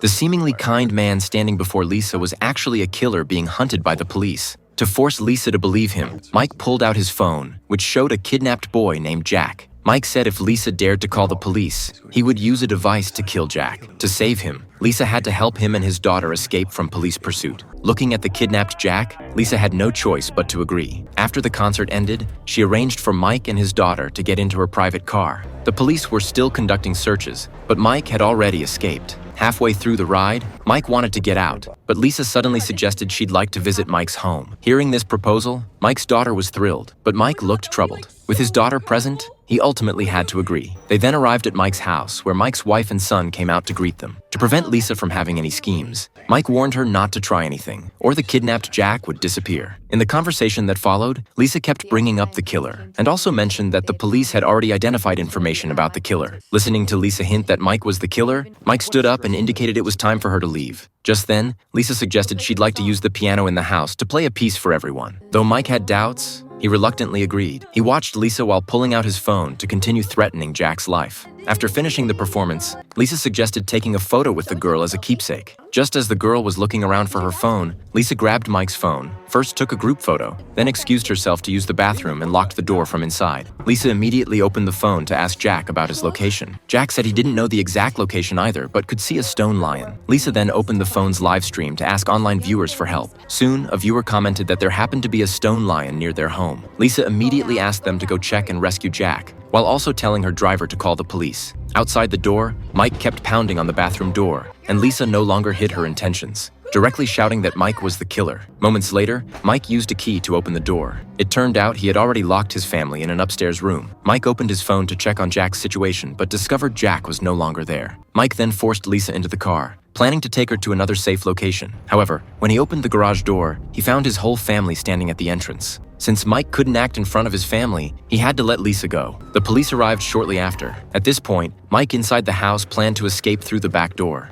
The seemingly kind man standing before Lisa was actually a killer being hunted by the police. To force Lisa to believe him, Mike pulled out his phone, which showed a kidnapped boy named Jack. Mike said if Lisa dared to call the police, he would use a device to kill Jack. To save him, Lisa had to help him and his daughter escape from police pursuit. Looking at the kidnapped Jack, Lisa had no choice but to agree. After the concert ended, she arranged for Mike and his daughter to get into her private car. The police were still conducting searches, but Mike had already escaped. Halfway through the ride, Mike wanted to get out, but Lisa suddenly suggested she'd like to visit Mike's home. Hearing this proposal, Mike's daughter was thrilled, but Mike looked troubled. With his daughter present, he ultimately had to agree. They then arrived at Mike's house, where Mike's wife and son came out to greet them. To prevent Lisa from having any schemes, Mike warned her not to try anything, or the kidnapped Jack would disappear. In the conversation that followed, Lisa kept bringing up the killer, and also mentioned that the police had already identified information about the killer. Listening to Lisa hint that Mike was the killer, Mike stood up and indicated it was time for her to leave. Just then, Lisa suggested she'd like to use the piano in the house to play a piece for everyone. Though Mike had doubts, he reluctantly agreed. He watched Lisa while pulling out his phone to continue threatening Jack's life. After finishing the performance, Lisa suggested taking a photo with the girl as a keepsake. Just as the girl was looking around for her phone, Lisa grabbed Mike's phone, first took a group photo, then excused herself to use the bathroom and locked the door from inside. Lisa immediately opened the phone to ask Jack about his location. Jack said he didn't know the exact location either, but could see a stone lion. Lisa then opened the phone's live stream to ask online viewers for help. Soon, a viewer commented that there happened to be a stone lion near their home. Lisa immediately asked them to go check and rescue Jack, while also telling her driver to call the police. Outside the door, Mike kept pounding on the bathroom door, and Lisa no longer hid her intentions, directly shouting that Mike was the killer. Moments later, Mike used a key to open the door. It turned out he had already locked his family in an upstairs room. Mike opened his phone to check on Jack's situation, but discovered Jack was no longer there. Mike then forced Lisa into the car, planning to take her to another safe location. However, when he opened the garage door, he found his whole family standing at the entrance. Since Mike couldn't act in front of his family, he had to let Lisa go. The police arrived shortly after. At this point, Mike inside the house planned to escape through the back door.